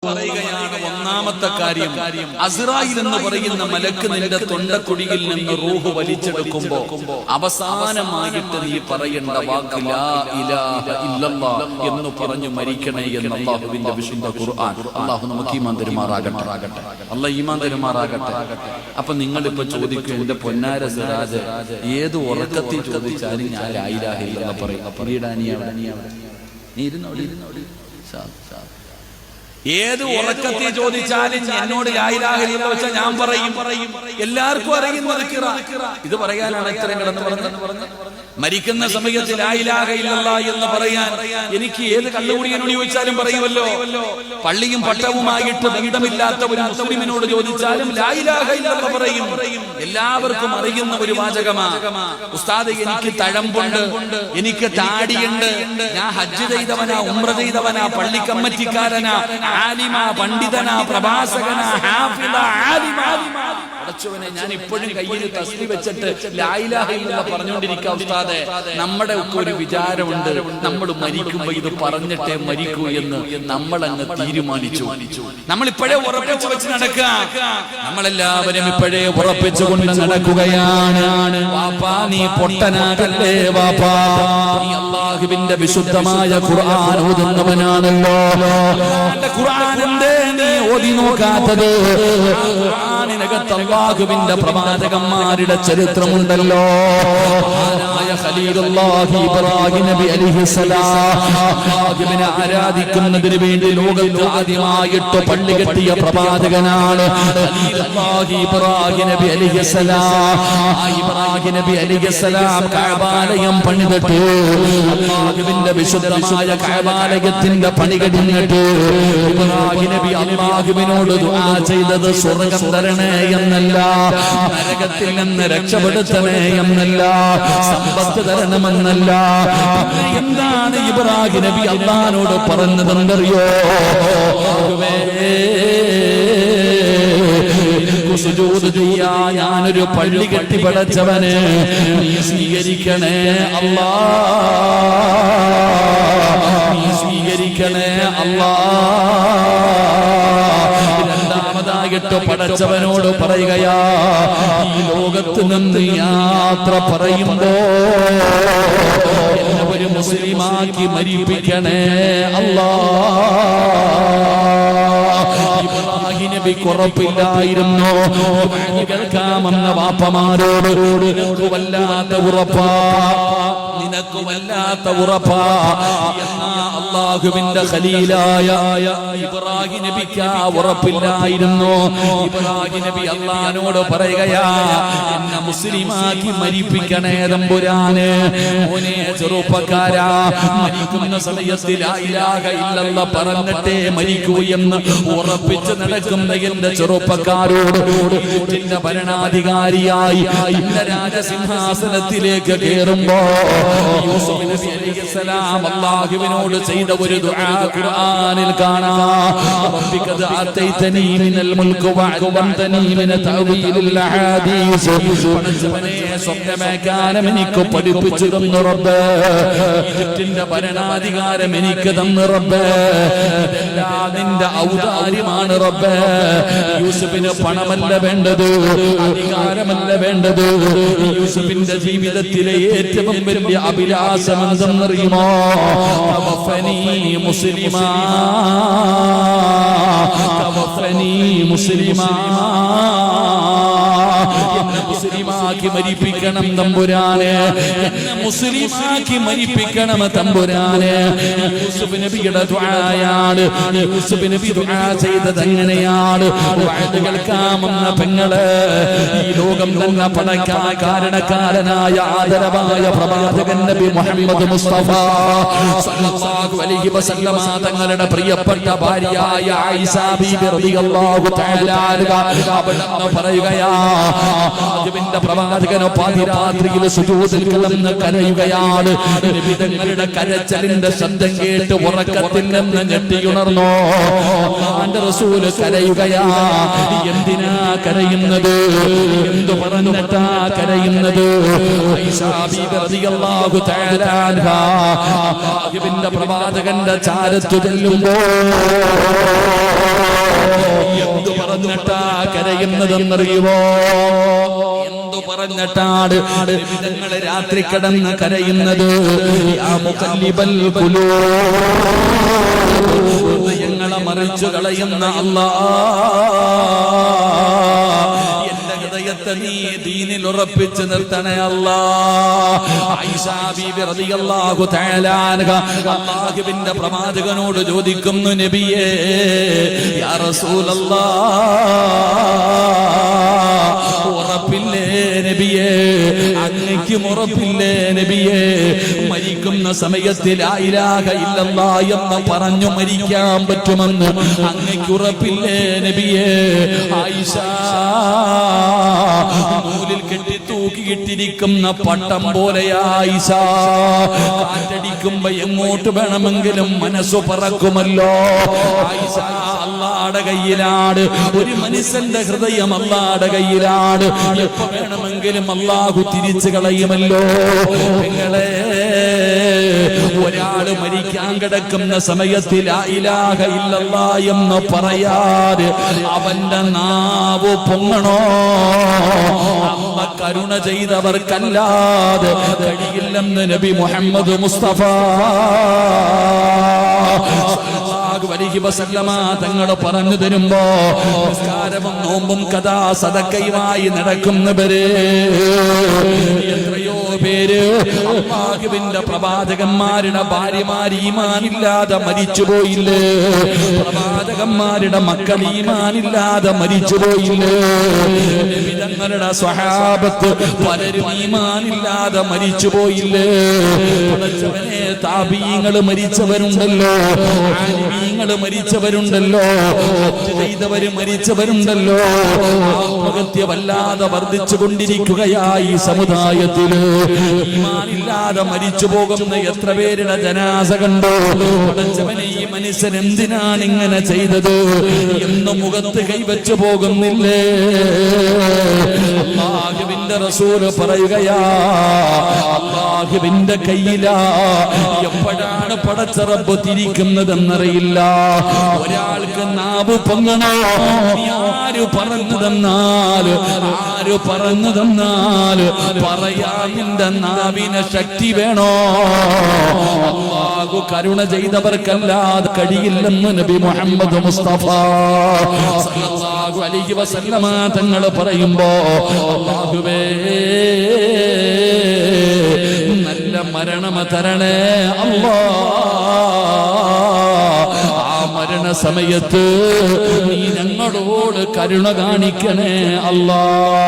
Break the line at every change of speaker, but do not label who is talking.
പറയുകയാണ് ഒന്നാമത്തെ കാര്യം, അസ്രായിൽ എന്ന് പറയുന്ന മലക്ക് നിന്റെ തൊണ്ടക്കുഴിയിൽ നിന്ന് റൂഹ് വലിച്ചെടുക്കുമ്പോ അവസാനമായിട്ട് നീ പറയേണ്ട വാക്ക് ലാ ഇലാഹ ഇല്ലല്ലാഹ് എന്ന് പറഞ്ഞു മരിക്കണേ എന്ന് അല്ലാഹുവിന്റെ വിശുദ്ധ ഖുർആൻ. അല്ലാഹു നമുക്ക് ഈമാൻ തരുമാറാകട്ടെ. അല്ലാഹ് ഈമാൻ തരുമാറാകട്ടെ. അപ്പൊ നിങ്ങളിപ്പോ ചോദിക്കും, എന്റെ പൊന്നാര സിറാജ്, ഏത് ഉറക്കത്തിൽ ചോദിച്ചാലും ഞാൻ ലാ ഇലാഹ ഇല്ലല്ലാഹ് പറയും. നീ ഇരുന്നോടി. ഏത് ഉറക്കത്തിൽ ചോദിച്ചാലും എന്നോട് ലാ ഇലാഹ ഇല്ലല്ലാഹ് വെച്ചാൽ ഞാൻ പറയും. എല്ലാവർക്കും അറിയുന്നത് ഇത് പറയാനാണ് ഇത്രയും കിടന്ന് പറഞ്ഞത്. മരിക്കുന്ന സമയത്ത് ലാ ഇലാഹ ഇല്ലല്ലാഹ് എന്ന് പറയാൻ എനിക്ക് ഏത് കള്ളുകുടിയനോട് ചോദിച്ചാലും പറയുമല്ലോ. പള്ളിയും പട്ടവുമായിട്ട് ബന്ധമില്ലാത്ത ഒരു മുസ്ലിമിനോട് ചോദിച്ചാലും ലാ ഇലാഹ ഇല്ലല്ലാഹ് പറയും. എല്ലാവർക്കും അറിയുന്ന ഒരു വാചകമാണ്. ഉസ്താദ്, എനിക്ക് തഴമ്പുണ്ട്, എനിക്ക് താടിയുണ്ട്, ഞാൻ ഹജ്ജ് ചെയ്തവനാ, ഉംറ ചെയ്തവനാ, പള്ളി കമ്മിറ്റിക്കാരനാ, ആലിമാ, പണ്ഡിതനാ, പ്രഭാഷകനാ, ഹാഫിളാ, ആലിമാ. അടച്ചവനെ, ഞാൻ ഇപ്പോഴും കയ്യിൽ തസ്ബീ വെച്ചിട്ട് ലാ ഇലാഹ ഇല്ലല്ലാഹ് പറഞ്ഞുകൊണ്ടിരിക്കുക. ഉസ്താദെ, നമ്മുടെ ഒക്കെ ഒരു വിചാരമുണ്ട്, നമ്മൾ മരിക്കുമ്പോ ഇത് പറഞ്ഞിട്ടേ മരിക്കൂ എന്ന് നമ്മൾ അങ്ങ് തീരുമാനിച്ചു. നമ്മൾ ഇപ്പോഴേ ഉറപ്പിച്ചു വെച്ച് നടക്കുക. നമ്മളെല്ലാവരും ഇപ്പോഴേ ഉറപ്പിച്ചുകൊണ്ട് നടക്കുകയാണ്. വാപ്പാ, നീ പൊട്ടനാകല്ലേ വാപ്പാ. നീ അല്ലാഹുവിന്റെ വിശുദ്ധമായ ഖുർആൻ ഓതുന്നവനാണല്ലോ. ഖുർആനിന്റെ നീ ഓതി നോക്കാത്തത്? ഖുർആനിനകത്ത് അല്ലാഹുവിന്റെ പ്രവാചകന്മാരുടെ ചരിത്രമുണ്ടല്ലോ. ഖലീലുല്ലാഹി ഇബ്രാഹിം നബി അലൈഹിസ്സലാം അല്ലാഹുവിനെ ആരാധിക്കുന്നതിന് വേണ്ടി ലോകത്ത് ആദ്യമായിട്ട് പള്ളി കെട്ടിയ പ്രവാചകനാണ് ഖലീലുല്ലാഹി ഇബ്രാഹിം നബി അലൈഹിസ്സലാം. ഇബ്രാഹിം നബി അലൈഹിസ്സലാം കഅബാലയം പണിതിട്ട് അല്ലാഹുവിന്റെ വിശുദ്ധമായ കഅബാലയത്തിന്റെ പണി കഴിഞ്ഞിട്ട് ഇബ്രാഹിം നബി അല്ലാഹുവിനോട് ദുആ ചെയ്തത് സ്വർഗ്ഗം തരണേ എന്നല്ല, നരകത്തിൽ നിന്ന് രക്ഷപ്പെടുത്തണേ എന്നല്ല, സമ്പത്ത് തരണമെന്നല്ല. എന്താണ് ഇബ്രാഹിം നബി അല്ലാഹുവോട് പറഞ്ഞതെന്നറിയോ? സുജൂദ് ചെയ്യാ ഞാനൊരു പള്ളി കെട്ടി പടച്ചവനെ നീ സ്വീകരിക്കണേ അല്ലാഹ്, നീ സ്വീകരിക്കണേ അല്ലാഹ്. രണ്ടാമതായിട്ട് പടച്ചവനോട് പറയുകയാ, ഈ ലോകത്ത് നിന്ന് യാത്ര പറയുമ്പോ എന്നെ ഒരു മുസ്ലിമാക്കി മരിപ്പിക്കണേ അല്ലാഹ്. ഇബ്രാഹിം നബിക്ക് ഉറപ്പില്ലായിരുന്നു. കേൾക്കാമെന്ന വാപ്പമാരോട് വല്ലാത്ത ഉറപ്പാ, നിനക്ക് വല്ലാത്ത ഉറപ്പാ. എന്നാ അല്ലാഹുവിന്റെ ഖലീലായ ഇബ്രാഹിം നബിക്ക് ആ ഉറപ്പില്ലായിരുന്നു. ഇബ്രാഹിം നബി അല്ലാഹുവിനോട് പറയുകയാ, എന്നെ മുസ്ലിമാക്കി മരിപ്പിക്കണേ തമ്പുരാനെ. മോനെ ചെറുപ്പക്കാരാ, മരിക്കുന്ന സമയത്ത് ലാ ഇലാഹ ഇല്ലല്ലാഹ് പറഞ്ഞിട്ടേ മരിക്കൂ എന്ന് ഉറപ്പിച്ച് നടക്കുന്ന എന്റെ ചെറുപ്പക്കാരോട് ഈജിപ്തിന്റെ ഭരണാധികാരിയായി ഇന്ന രാജസിംഹാസനത്തിലേക്ക് കയറുമ്പോ യൂസുഫ് നബി അലൈഹിസ്സലാം അല്ലാഹുവിനോട് ചെയ്ത ഒരു ദുആ ഖുർആനിൽ കാണാം. റബ്ബിഖദ് ആതൈതനീ മിനൽ മുൽക് വഅലംതനീ മിന തഅവീലിൽ അഹാദീസ്. പടച്ചവനെ, സ്വപ്നമേഖാനം എനിക്ക് പഠിപ്പിച്ചു തന്നു റബ്ബേ. ഈജിപ്തിന്റെ ഭരണാധികാരം എനിക്ക് തന്നു റബ്ബേ. ഇതെല്ലാം നിന്റെ ഔദാര്യമാണ് റബ്ബേ. യൂസുഫിന് പണമല്ല വേണ്ടത്, അധികാരമല്ല വേണ്ടത്. യൂസുഫിന്റെ ജീവിതത്തിലെ ഏറ്റവും വലിയ അഭിലാഷം എന്തെന്നറിയുമോ? തവഫനി മുസ്ലിമാ, തവഫനി മുസ്ലിമാ. എന്നെ മുസ്ലിമാക്കി മരിപ്പിക്കണം തമ്പുരാനെ, എന്നെ മുസ്ലിമാക്കി മരിപ്പിക്കണം തമ്പുരാനെ. യൂസുഫ് നബിയുടെ ദുആയാണ്. യൂസുഫ് നബി ദുആ ചെയ്തത് എങ്ങനെയാണ്? വഅദ് കേൾക്കാമെന്ന പെങ്ങള്, ഈ ലോകം തന്നെ പടക്കാൻ കാരണക്കാരനായ ആദരവായ പ്രവാചകൻ നബി മുഹമ്മദ് മുസ്തഫ സല്ലല്ലാഹു അലൈഹി വസല്ലമ തങ്ങളുടെ പ്രിയപ്പെട്ട ഭാര്യയായ ആയിഷ ബീബി റളിയല്ലാഹു തആല അൻഹ പറയുകയാ, അല്ലാഹുവിന്റെ പ്രവാചകനോ പാതിരാത്രിയിൽ സുജൂദിൽ കിടന്ന് കരയുകയാണ്. നബി തങ്ങളുടെ കരച്ചിലിന്റെ ശബ്ദം കേട്ട് ഉറക്കത്തിൽ നിന്ന് ഞെട്ടിയുണർന്നു. അല്ലാഹുവിന്റെ റസൂല് കരയുകയാ. എന്തിനാ കരയുന്നത്? എന്തു പറഞ്ഞിട്ടാ കരയുന്നത്? ആയിഷാ ബീബി റളിയല്ലാഹു തആല അൻഹാ അല്ലാഹുവിന്റെ പ്രവാചകന്റെ ചാരത്തു ചെല്ലുമ്പോൾ എന്തു പറഞ്ഞിട്ടാ കരയുന്നതെന്നറിയുമോ? എന്തു പറഞ്ഞിട്ടാണ് വിധങ്ങള് രാത്രി കിടന്ന് കരയുന്നത്? യാ മുഖല്ലിബൽ ഖുലൂബ്, ഹൃദയങ്ങളെ മറിച്ചു കളയുന്ന അല്ലാഹ്, എന്റെ ഹൃദയത്തെ നീ ദീനിൽ ഉറപ്പിച്ചു നിർത്തണേ അല്ലാഹ്. ആയിഷാ ബീബി റളിയല്ലാഹു തആല അൻഹാ അല്ലാഹുവിന്റെ പ്രവാചകനോട് ചോദിക്കുന്നു, നബിയേ, യാ റസൂലല്ലാഹ്, ഉറപ്പില്ലേ നബിയേ? അങ്ങയ്ക്കും ഉറപ്പില്ലേ നബിയേ? മരിക്കുന്ന സമയത്ത് ലാ ഇലാഹ ഇല്ലല്ലാഹ് എന്ന് പറഞ്ഞു മരിക്കാൻ പറ്റുമെന്ന് അങ്ങയ്ക്ക് ഉറപ്പില്ലേ നബിയേ? ആയിഷ നൂലിൽ കെട്ടി തൂക്കിയിട്ടിരിക്കുന്ന പട്ടം പോലെയാ ആയിഷ. കാറ്റടിക്കുമ്പോ എങ്ങോട്ട് വേണമെങ്കിലും മനസ്സു പറക്കുമല്ലോ. ആയിഷ അല്ലാഹുവിന്റെ കയ്യിലാണ്. ഒരു മനുഷ്യന്റെ ഹൃദയം അല്ലാഹുവിന്റെ കയ്യിലാണ്. എപ്പോ വേണമെങ്കിലും അല്ലാഹു തിരിച്ചു കളയുമല്ലോ. നിങ്ങളെ ഒരാള് മരിക്കാൻ കിടക്കുന്ന സമയത്ത് ലാ ഇലാഹ ഇല്ലല്ലാഹ് എന്ന് പറയാതെ അവന്റെ നാവ് പൊങ്ങണോ? അമ്മ കരുണ ചെയ്തവർക്കല്ലാതെ കഴിയില്ലെന്ന് നബി മുഹമ്മദ് മുസ്തഫ സല്ലല്ലാഹു അലൈഹി വസല്ലമ തങ്ങൾ പറഞ്ഞു തരുമ്പോ, നിസ്കാരവും നോമ്പും കഥാ സദക്കയുമായി നടക്കുന്നവര് എത്രയോ പേര് അല്ലാഹുവിന്റെ പ്രവാചകന്മാരുടെ ഭാര്യമാർ ഈമാനില്ലാതെ മരിച്ചുപോയില്ലേ? പ്രവാചകന്മാരുടെ മക്കൾ ഈമാനില്ലാതെ മരിച്ചുപോയില്ലേ? തങ്ങളുടെ സ്വഹാബത്ത് പലരും ഈമാനില്ലാതെ മരിച്ചുപോയില്ലേ? താബീങ്ങൾ മരിച്ചവരുണ്ടല്ലോ, ആലിമീങ്ങൾ മരിച്ചവരുണ്ടല്ലോ, ചെയ്തവര് മരിച്ചവരുണ്ടല്ലോ. ആത്മഹത്യ വല്ലാതെ വർദ്ധിച്ചു കൊണ്ടിരിക്കുകയായി സമുദായത്തില്. ഈമാനില്ലാതെ മരിച്ചു പോകുന്ന എത്ര പേരുടെ ജനാസ കണ്ടോ? പഠിച്ചവനെ, ഈ മനുഷ്യൻ എന്തിനാണ് ഇങ്ങനെ ചെയ്തത് എന്ന് മുഖത്ത് കൈവച്ചു പോകുന്നില്ലേ? അല്ലാഹുവിന്റെ റസൂല് പറയുകയാ, അല്ലാഹുവിന്റെ കയ്യിലാ. എപ്പോഴാണ് പടച്ച റബ്ബ് തിരിക്കുന്നതെന്നറിയില്ല. ഒരാൾക്ക് നാവ് പൊങ്ങണോ? ആര് പറഞ്ഞു തന്നാൽ പറയാൻ നിന്റെ നാവിന് ശക്തി വേണോ? അല്ലാഹു കരുണ ചെയ്തവർക്കല്ലാതെ കഴിയില്ലെന്ന് നബി മുഹമ്മദ് മുസ്തഫ സല്ലല്ലാഹു അലൈഹി വസല്ലമ തങ്ങൾ പറയുമ്പോ, അല്ലാഹുവേ നല്ല മരണം തരണേ അല്ലാഹ്. ആ മരണ സമയത്ത് നീ ഞങ്ങളോട് കരുണ കാണിക്കണേ അല്ലാഹ്.